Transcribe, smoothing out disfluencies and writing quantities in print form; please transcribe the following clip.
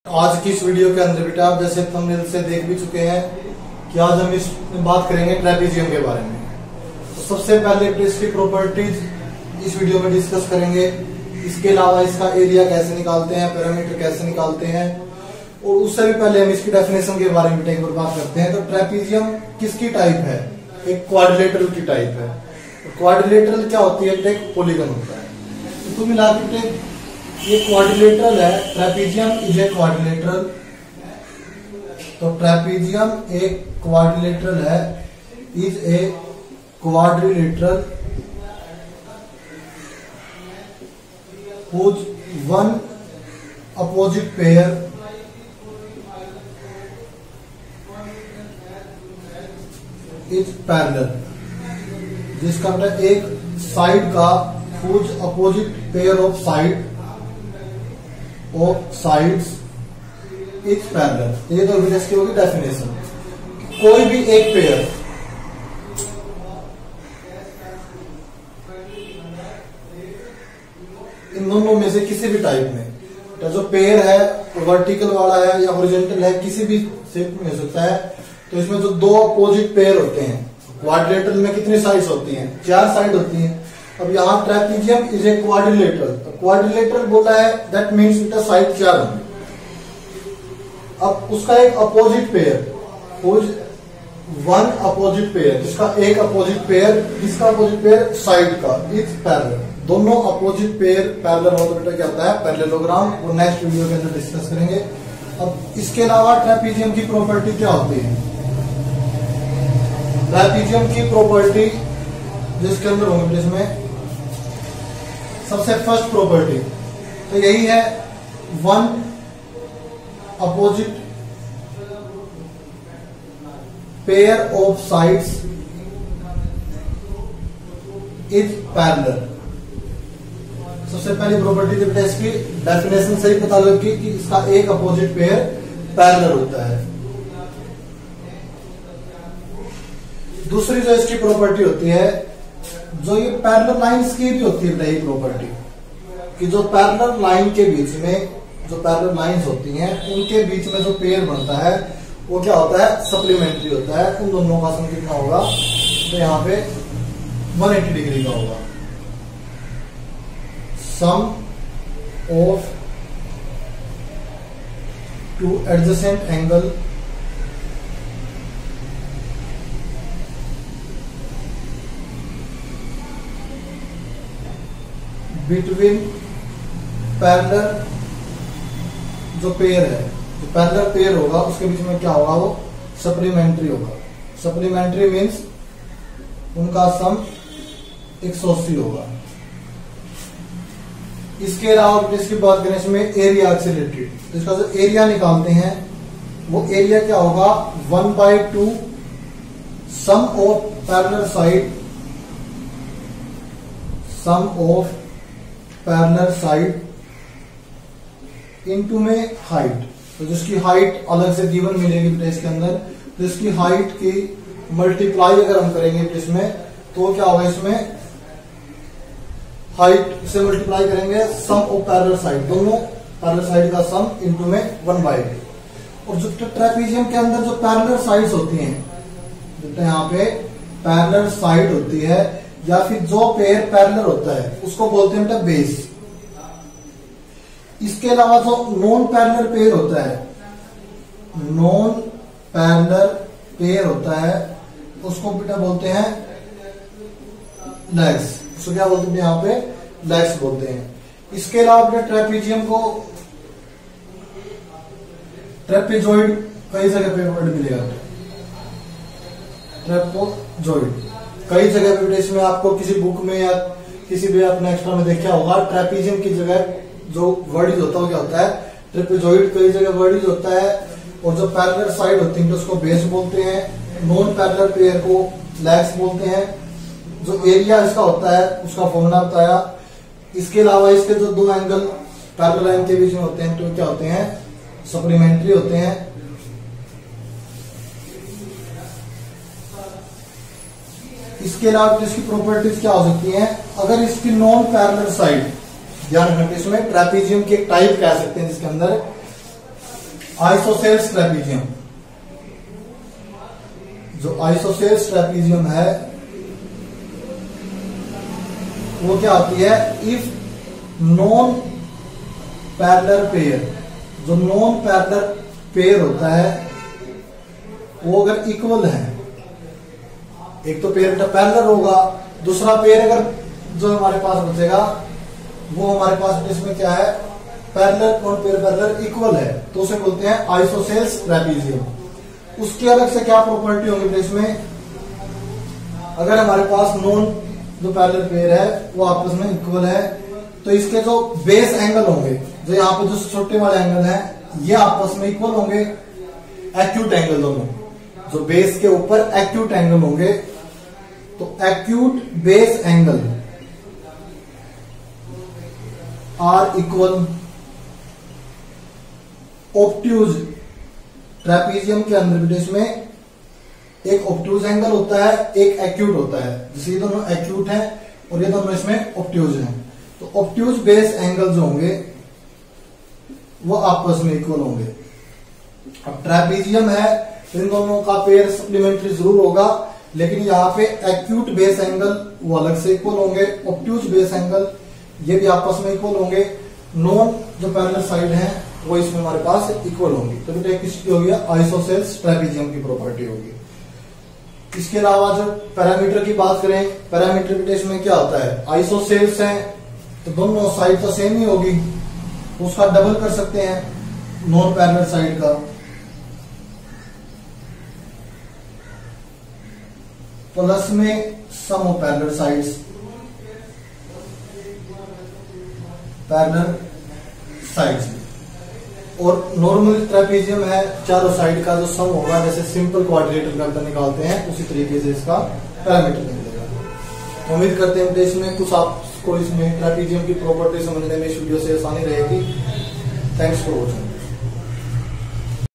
आज की इस वीडियो के अंदर बेटा आप जैसे थंबनेल से देख भी चुके हैं कि आज हम इस बात करेंगे ट्रेपीजियम के बारे में। तो सबसे पहले इसकी प्रॉपर्टीज इस वीडियो में डिस्कस करेंगे। इसके अलावा इसका एरिया कैसे निकालते हैं, पैरामीटर कैसे निकालते हैं, और उससे भी पहले हम इसकी डेफिनेशन के बारे में एक बार बात करते हैं। तो ट्रेपीजियम किसकी टाइप है? एक क्वाड्रिलेटरल की टाइप है। क्वाड्रिलेटरल क्या होती है? एक पॉलीगन होता है। तो मिला के ये क्वाड्रिलेटरल है। Trapezium is a quadrilateral. तो ट्रेपीजियम एक क्वाड्रिलेटरल है, is a quadrilateral whose one opposite pair is parallel। जिसका मतलब एक साइड का whose opposite pair of sides is parallel। ये तो इसकी होगी डेफिनेशन। कोई भी एक पेयर इन दोनों में से किसी भी टाइप में, तो जो पेयर है वर्टिकल वाला है या हॉरिजॉन्टल है, किसी भी शेप में हो सकता है। तो इसमें जो दो अपोजिट पेयर होते हैं, क्वाड्रिलेटरल में कितनी साइड्स होती हैं? 4 साइड होती हैं। अब यहाँ ट्रेपीजियम इज ए क्वाड्रिलेटरल। तो क्वाड्रिलेटरल बोला है दैट मीन्स इनका साइड 4 होंगे। अब उसका एक opposite pair, one opposite pair, जिसका एक अपोजिट पेयर, किसका अपोजिट पेयर? साइड का, इज पैरेलल। दोनों अपोजिट पेयर पैरेलल हो तो बेटा क्या होता है? पैरेललोग्राम। वो नेक्स्ट वीडियो के अंदर डिस्कस करेंगे। अब इसके अलावा ट्रेपीजियम की प्रॉपर्टी क्या होती है? ट्रेपीजियम की प्रॉपर्टी जिसके अंदर होंगे इसमें सबसे फर्स्ट प्रॉपर्टी तो यही है, one opposite pair of sides is parallel. सबसे पहली प्रॉपर्टी जो बेटा इसकी डेफिनेशन से ही पता लगी कि इसका एक अपोजिट पेयर पैरेलल होता है। दूसरी जो इसकी प्रॉपर्टी होती है, जो ये पैरेलल लाइंस की भी होती है ये प्रॉपर्टी, कि जो पैरेलल लाइन के बीच में जो पैरेलल लाइंस होती हैं उनके बीच में जो पेयर बनता है वो क्या होता है? सप्लीमेंट्री होता है। उन दोनों का सम कितना होगा? तो यहाँ पे 180 डिग्री का होगा। Sum of two adjacent angle between parallel जो पेयर है, जो पैरेलल पेयर होगा उसके बीच में क्या होगा? वो सप्लीमेंट्री होगा। सप्लीमेंट्री मीन्स उनका सम 180 होगा। इसके अलावा इसकी बात करें इसमें एरिया से रिलेटेड, तो इसका जो एरिया निकालते हैं वो एरिया क्या होगा? 1/2 sum of parallel side, sum of parallel side into में हाइट। तो जिसकी हाइट अलग से गिवन मिलेगी बेटा इसके अंदर, तो इसकी हाइट की मल्टीप्लाई अगर हम करेंगे इसमें तो क्या होगा? इसमें हाइट से मल्टीप्लाई करेंगे सम ऑफ पैरेलल साइड, दोनों पैरेलल साइड का सम इनटू में 1/2। और जो ट्रेपीजियम के अंदर जो पैरेलल साइड्स होती हैं, तो यहाँ पे पैरेलल साइड होती है या फिर जो पेयर पैरेलल होता है उसको बोलते हैं बेटा बेस। इसके अलावा जो नॉन पैरेलल पेयर होता है, नॉन पैरेलल पेयर होता है उसको बेटा बोलते हैं लेग्स। उसको क्या बोलते हैं? यहाँ पे लेग्स बोलते हैं। इसके अलावा बेटा ट्रेपीजियम को ट्रेपेजॉइड कई जगह पे वर्ड मिलेगा, ट्रेपोजॉइड कई जगह पे। इसमें आपको किसी बुक में या किसी भी अपने एक्स्ट्रा में देखा होगा, ट्रेपीजियम की जगह जो वर्ड यूज होता है क्या होता है? ट्रेपेजॉइड। कई जगह वर्ड यूज होता है। और जो पैरेलल साइड होती है तो उसको बेस बोलते हैं। नॉन पैरेलल पेयर को लेग्स बोलते हैं। जो एरिया इसका होता है उसका फॉर्मूला बताया। इसके अलावा इसके जो दो एंगल पैरेलल लाइन के बीच में होते हैं तो क्या होते हैं? सप्लीमेंट्री होते हैं। इसके अलावा इसकी प्रॉपर्टीज क्या हो सकती हैं? अगर इसकी नॉन पैरेलल साइड, ध्यान रखना इसमें ट्रेपीजियम की एक टाइप कह सकते हैं जिसके अंदर आइसोसेल्स ट्रेपीजियम, जो आइसोसेल्स ट्रेपीजियम है वो क्या आती है, इफ नॉन पैरेलल पेयर, जो नॉन पैरेलल पेयर होता है वो अगर इक्वल है, एक तो पेयर पैरेलल होगा, दूसरा पेयर अगर जो हमारे पास बचेगा वो हमारे पास इसमें क्या है, parallel non pair parallel equal है, तो उसे बोलते हैं आइसोसेल्स ट्रेपीजियम। उसकी अलग से क्या प्रॉपर्टी होगी इसमें, अगर हमारे पास नॉन जो पैरेलल पेयर है वो आपस में इक्वल है, तो इसके जो बेस एंगल होंगे, जो यहाँ पे जो छोटे वाले एंगल हैं ये आपस में इक्वल होंगे, एक्यूट एंगल दोनों, जो बेस के ऊपर एक्यूट एंगल होंगे, तो acute base angle are equal. Obtuse trapezium के अंदर भी इसमें एक ऑब्ट्यूज एंगल होता है, एक एक्यूट होता है, जैसे ये दोनों एक्यूट है और ये दोनों इसमें ऑब्ट्यूज हैं, तो ऑब्ट्यूज बेस एंगल जो होंगे वो आपस में इक्वल होंगे। अब ट्रेपीजियम है तो इन दोनों का पेयर सप्लीमेंट्री जरूर होगा, लेकिन यहाँ पे एक्यूट बेस एंगल वो अलग से इक्वल होंगे, ऑब्ट्यूज बेस एंगल ये भी आपस में इक्वल होंगे, नॉन जो पैरेलल साइड है वो इसमें हमारे पास इक्वल होंगी, तो बेटा किसकी होगी, आइसोसेल्स ट्रेपीजियम की प्रॉपर्टी होगी। इसके अलावा जो पैरामीटर की बात करें, पैरामीटर इसमें क्या होता है, आइसोसेल्स हैं तो दोनों साइड तो सेम ही होगी, उसका डबल कर सकते हैं नॉन पैरेलल साइड का, प्लस में sum of parallel sides, parallel sides, और नॉर्मल ट्रेपीजियम है चारों साइड का जो सम होगा, जैसे सिंपल क्वाड्रिलेटरल का निकालते हैं उसी तरीके से इसका पैरामीटर मिलेगा। उम्मीद करते हैं इसमें कुछ आपको इसमें ट्रेपीजियम की प्रॉपर्टी समझने में इस वीडियो से आसानी रहेगी। Thanks for watching.